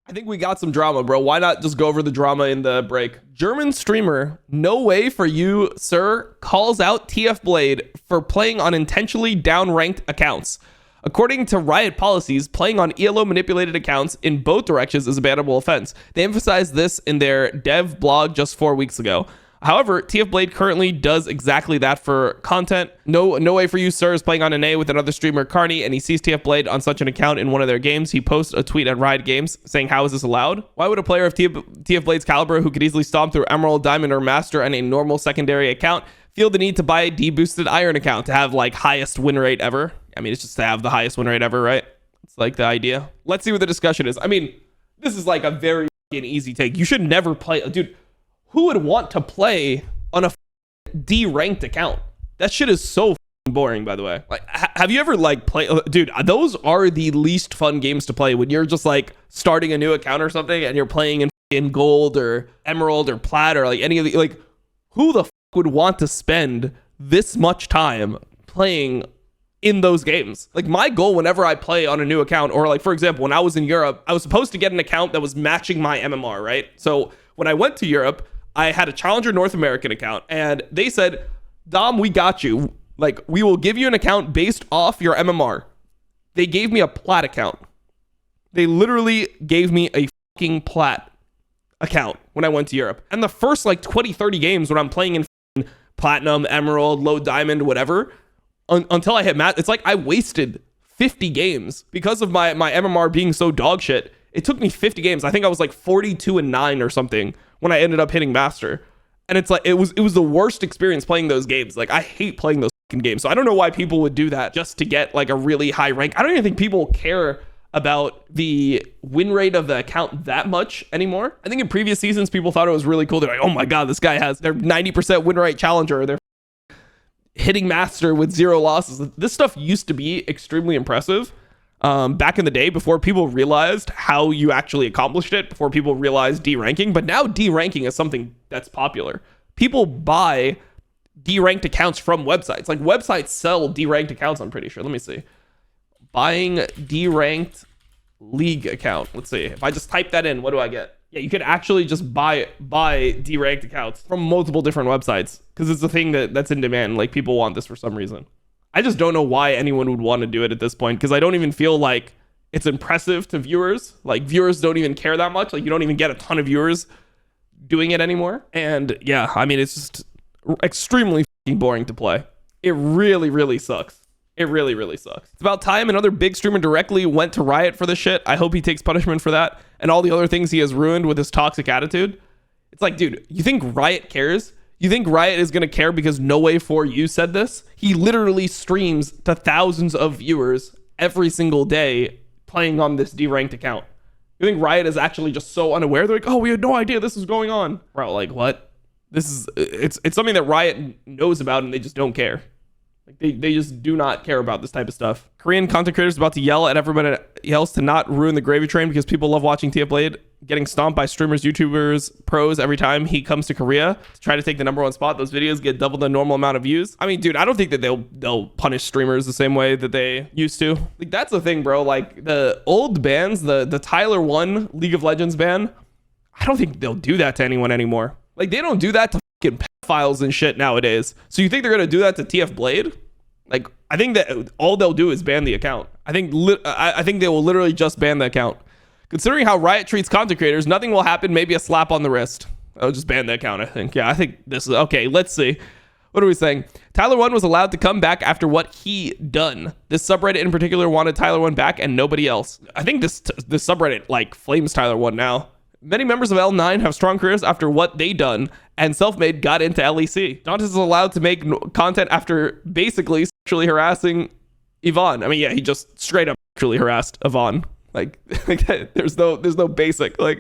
I think we got some drama, bro. Why not just go over the drama in the break? German streamer, no way for you, sir, calls out TF Blade for playing on intentionally down-ranked accounts. According to Riot policies, playing on ELO manipulated accounts in both directions is a bannable offense. They emphasized this in their dev blog just 4 weeks ago. However, TF Blade currently does exactly that for content. No way for you, sir, is playing on an A with another streamer, Carney, and he sees TF Blade on such an account in one of their games. He posts a tweet at Riot Games saying, how is this allowed? Why would a player of TF Blade's caliber who could easily stomp through Emerald, Diamond, or Master on a normal secondary account feel the need to buy a D-boosted Iron account to have like highest win rate ever? I mean, it's just to have the highest win rate ever, right? It's like the idea. Let's see what the discussion is. I mean, this is like a very easy take. You should never play, dude. Who would want to play on a D-ranked account? That shit is so boring, by the way. Like, have you ever like play? Dude, those are the least fun games to play when you're just like starting a new account or something and you're playing in gold or emerald or plat or like any of the like. Who the would want to spend this much time playing in those games? Like my goal whenever I play on a new account, or like for example, when I was in Europe, I was supposed to get an account that was matching my MMR, right? So when I went to Europe, I had a Challenger North American account and they said, Dom, we got you. Like, we will give you an account based off your MMR. They gave me a plat account. They literally gave me a fucking plat account when I went to Europe. And the first like 20, 30 games when I'm playing in platinum, emerald, low diamond, whatever, until I hit it's like I wasted 50 games because of my MMR being so dog shit. It took me 50 games. I think I was like 42-9 or something when I ended up hitting master. And it's like it was the worst experience playing those games. Like I hate playing those fucking games. So I don't know why people would do that just to get like a really high rank. I don't even think people care about the win rate of the account that much anymore. I think in previous seasons people thought it was really cool. They're like, oh my god, this guy has their 90% win rate challenger, or they're hitting master with 0 losses. This stuff used to be extremely impressive. Back in the day, before people realized how you actually accomplished it, before people realized D-ranking. But now D-ranking is something that's popular. People buy D-ranked accounts from websites. Like websites sell D-ranked accounts, I'm pretty sure. Let me see. Buying D-ranked league account. Let's see. If I just type that in, what do I get? Yeah, you could actually just buy D-ranked accounts from multiple different websites because it's a thing that's in demand. Like people want this for some reason. I just don't know why anyone would want to do it at this point, because I don't even feel like it's impressive to viewers. Like viewers don't even care that much. Like you don't even get a ton of viewers doing it anymore. And yeah, I mean, it's just extremely fucking boring to play. It really, really sucks. It really, really sucks. It's about time another big streamer directly went to Riot for this shit. I hope he takes punishment for that and all the other things he has ruined with his toxic attitude. It's like, dude, you think Riot cares? You think Riot is going to care because No Way For You said this? He literally streams to thousands of viewers every single day playing on this D-ranked account. You think Riot is actually just so unaware? They're like, oh, we had no idea this was going on. Bro, like, what? It's something that Riot knows about and they just don't care. Like they just do not care about this type of stuff. Korean content creators about to yell at everybody else to not ruin the gravy train because people love watching TF Blade getting stomped by streamers, YouTubers, pros every time he comes to Korea to try to take the #1 spot. Those videos get double the normal amount of views. I mean, dude, I don't think that they'll punish streamers the same way that they used to. Like that's the thing, bro. Like the old bans, the Tyler 1 League of Legends ban, I don't think they'll do that to anyone anymore. Like they don't do that to fucking pedophiles and shit nowadays. So you think they're gonna do that to TF Blade? Like I think that all they'll do is ban the account. I think they will literally just ban the account. Considering how Riot treats content creators, nothing will happen. Maybe a slap on the wrist. I'll just ban the account, I think. Yeah, I think this is okay. Let's see. What are we saying? Tyler 1 was allowed to come back after what he done. This subreddit in particular wanted Tyler 1 back and nobody else. I think this subreddit like flames Tyler 1 now. Many members of L9 have strong careers after what they done, and Selfmade got into LEC. Dantes is allowed to make content after basically sexually harassing Yvonne. I mean, yeah, he just straight up sexually harassed Yvonne. Like there's no basic, like,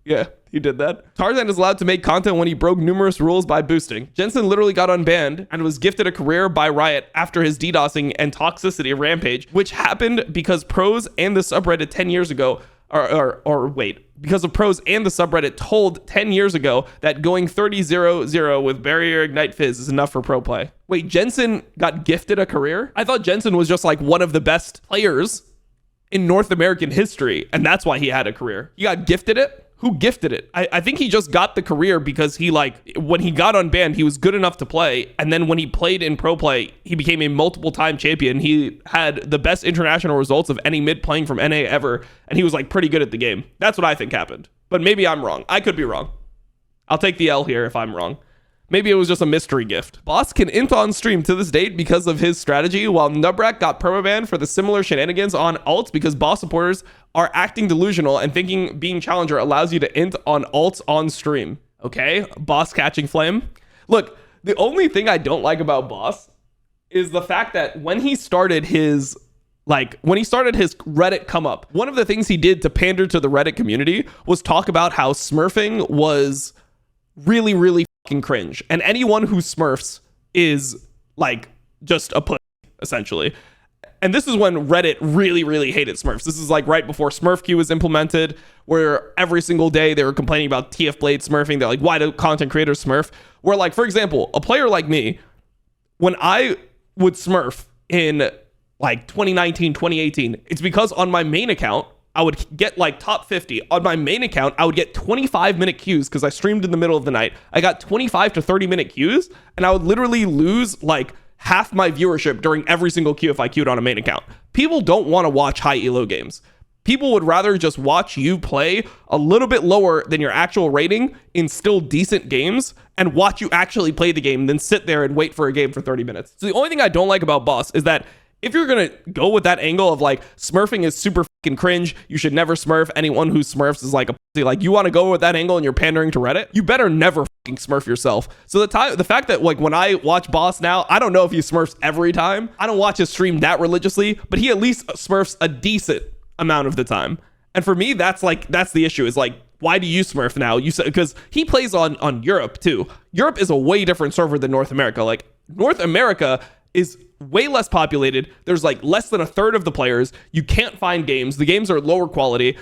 yeah, he did that. Tarzan is allowed to make content when he broke numerous rules by boosting. Jensen literally got unbanned and was gifted a career by Riot after his DDoSing and toxicity rampage, which happened because pros and the subreddit 10 years ago, because of pros and the subreddit told 10 years ago that going 30-0-0 with barrier ignite fizz is enough for pro play. Wait, Jensen got gifted a career? I thought Jensen was just like one of the best players in North American history, and that's why he had a career. He got gifted it. Who gifted it? I think he just got the career because he, like, when he got unbanned, he was good enough to play. And then when he played in pro play, he became a multiple time champion. He had the best international results of any mid playing from NA ever. And he was like pretty good at the game. That's what I think happened. But maybe I'm wrong. I could be wrong. I'll take the L here if I'm wrong. Maybe it was just a mystery gift. Boss can int on stream to this date because of his strategy, while Nubrak got permabanned for the similar shenanigans on alts because boss supporters are acting delusional and thinking being challenger allows you to int on alts on stream. Okay, boss catching flame. Look, the only thing I don't like about boss is the fact that when he started his Reddit come up, one of the things he did to pander to the Reddit community was talk about how smurfing was really, really fucking cringe. And anyone who smurfs is like just a pussy, essentially. And this is when Reddit really, really hated smurfs. This is like right before SmurfQ was implemented, where every single day they were complaining about TF Blade smurfing. They're like, why do content creators smurf? Where, like, for example, a player like me, when I would smurf in like 2019, 2018, it's because on my main account, I would get like top 50. On my main account, I would get 25-minute queues because I streamed in the middle of the night. I got 25 to 30-minute queues, and I would literally lose like half my viewership during every single queue if I queued on a main account. People don't want to watch high elo games. People would rather just watch you play a little bit lower than your actual rating in still decent games and watch you actually play the game than sit there and wait for a game for 30 minutes. So the only thing I don't like about Boss is that if you're going to go with that angle of like smurfing is super fucking cringe, you should never smurf, anyone who smurfs is like a pussy, like you want to go with that angle and you're pandering to Reddit, you better never fucking smurf yourself. So the fact that like when I watch Boss now, I don't know if he smurfs every time. I don't watch his stream that religiously, but he at least smurfs a decent amount of the time. And for me, that's the issue is like, why do you smurf now? You said because he plays on Europe too. Europe is a way different server than North America. Like North America is way less populated. There's like less than a third of the players. You can't find games. The games are lower quality.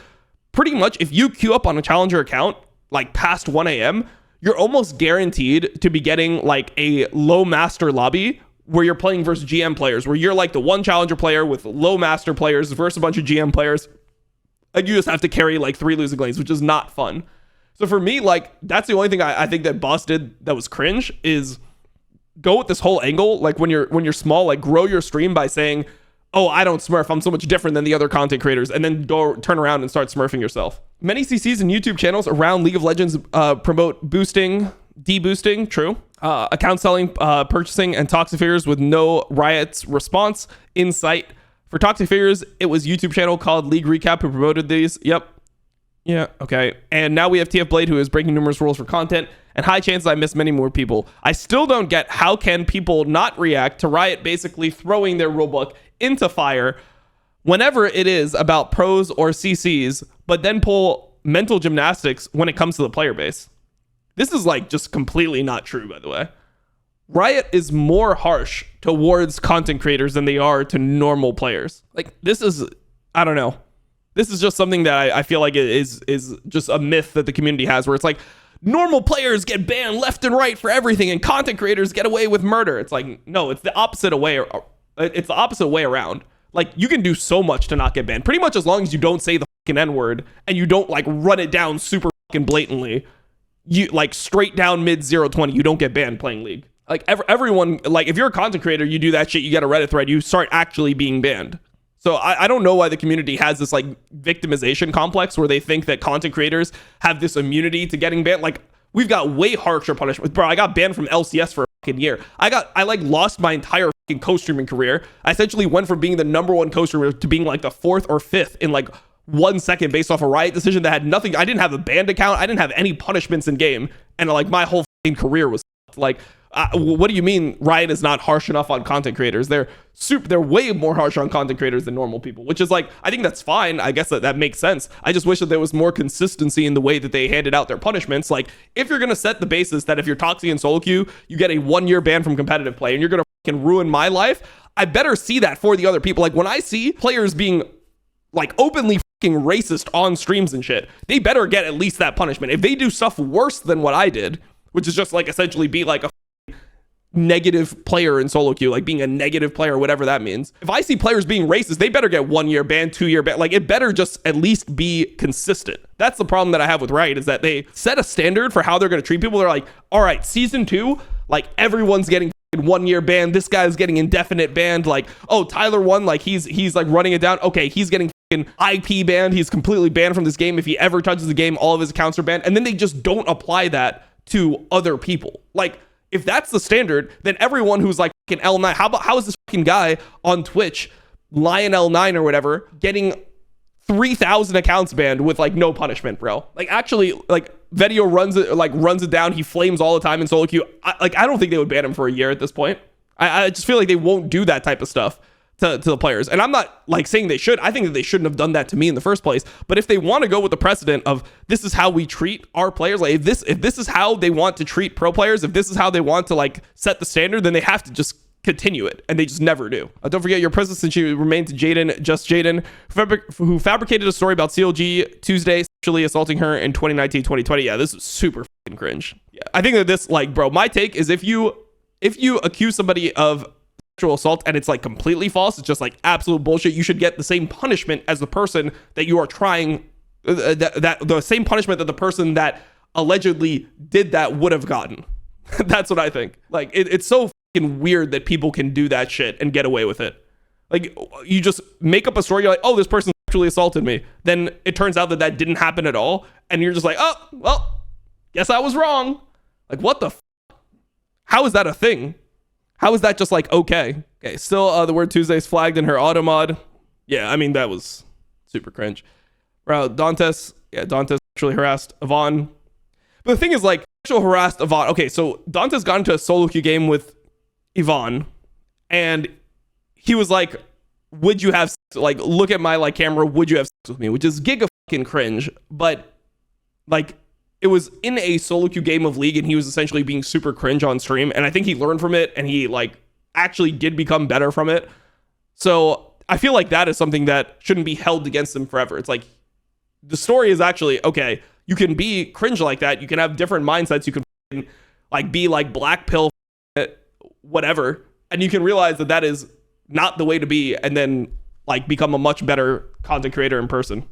Pretty much if you queue up on a challenger account like past 1 a.m., you're almost guaranteed to be getting like a low master lobby where you're playing versus GM players, where you're like the one challenger player with low master players versus a bunch of GM players. And you just have to carry like 3 losing lanes, which is not fun. So for me, like that's the only thing I think that Boss did that was cringe is go with this whole angle. Like when you're small, like grow your stream by saying, oh, I don't smurf, I'm so much different than the other content creators, and then go turn around and start smurfing yourself. Many CCs and YouTube channels around League of Legends promote boosting, deboosting, true, account selling, purchasing, and toxic figures with no Riot's response in sight. For toxic figures, it was YouTube channel called League Recap who promoted these. Yep. Yeah, okay. And now we have TF Blade who is breaking numerous rules for content, and high chances I miss many more people. I still don't get how can people not react to Riot basically throwing their rulebook into fire whenever it is about pros or CCs, but then pull mental gymnastics when it comes to the player base. This is like just completely not true, by the way. Riot is more harsh towards content creators than they are to normal players. Like this is, I don't know. This is just something that I feel like is just a myth that the community has where it's like normal players get banned left and right for everything and content creators get away with murder. It's like, no, it's the opposite way. It's the opposite way around. Like you can do so much to not get banned pretty much as long as you don't say the fucking N-word and you don't like run it down super fucking blatantly. You like straight down mid 0-20, you don't get banned playing League. Like everyone, like if you're a content creator, you do that shit, you get a Reddit thread, you start actually being banned. So I don't know why the community has this like victimization complex where they think that content creators have this immunity to getting banned. Like we've got way harsher punishment. Bro, I got banned from LCS for a fucking year. I like lost my entire fucking co-streaming career. I essentially went from being the #1 co-streamer to being like the 4th or 5th in like 1 second based off a Riot decision that had nothing. I didn't have a banned account. I didn't have any punishments in game. And like my whole fucking career was like, what do you mean Riot is not harsh enough on content creators? They're way more harsh on content creators than normal people, which is like, I think that's fine. I guess that makes sense. I just wish that there was more consistency in the way that they handed out their punishments. Like if you're going to set the basis that if you're toxic in solo queue, you get a 1-year ban from competitive play and you're going to fucking ruin my life, I better see that for the other people. Like when I see players being like openly fucking racist on streams and shit, they better get at least that punishment. If they do stuff worse than what I did, which is just like essentially be like a negative player in solo queue, like being a negative player, whatever that means. If I see players being racist, they better get 1 year ban, 2 year ban. Like, it better just at least be consistent. That's the problem that I have with Riot, is that they set a standard for how they're going to treat people. They're like, all right, season 2, like everyone's getting 1 year ban. This guy's getting indefinite banned. Like, oh, Tyler 1, like he's like running it down. Okay, he's getting IP banned. He's completely banned from this game. If he ever touches the game, all of his accounts are banned. And then they just don't apply that to other people. Like, if that's the standard, then everyone who's like fucking L9, how is this fucking guy on Twitch, Lion L9 or whatever, getting 3,000 accounts banned with like no punishment, bro? Like, actually, like Vedio runs it down. He flames all the time in solo queue. I don't think they would ban him for a year at this point. I just feel like they won't do that type of stuff to the players. And I'm not like saying they should. I think that they shouldn't have done that to me in the first place. But if they want to go with the precedent of this is how we treat our players, like if this is how they want to treat pro players, if this is how they want to like set the standard, then they have to just continue it, and they just never do. Don't forget your presence since you remained to Jaden, who fabricated a story about CLG Tuesday sexually assaulting her in 2019-2020. Yeah, this is super fucking cringe. Yeah, I think that this, like, bro, my take is if you accuse somebody of sexual assault and it's like completely false, it's just like absolute bullshit, you should get the same punishment as the person that you are trying, that the same punishment that the person that allegedly did that would have gotten. That's what I think. Like, it's so fucking weird that people can do that shit and get away with it. Like, you just make up a story, you're like, oh, this person sexually assaulted me, then it turns out that didn't happen at all, and you're just like, oh, well, guess I was wrong. Like, what the how is that a thing? How is that just like okay? Okay, still the word Tuesday's flagged in her auto mod. Yeah, I mean, that was super cringe. Dantes sexually harassed Yvonne. But the thing is, like, sexual harassed Yvonne. Okay, so Dantes got into a solo queue game with Yvonne, and he was like, would you have sex? Like, look at my like camera, would you have sex with me? Which is giga fucking cringe, but like, it was in a solo queue game of League, and he was essentially being super cringe on stream, and I think he learned from it, and he like actually did become better from it. So I feel like that is something that shouldn't be held against him forever. It's like, the story is actually, okay, you can be cringe like that, you can have different mindsets, you can like be like black pill whatever, and you can realize that is not the way to be, and then like become a much better content creator in person.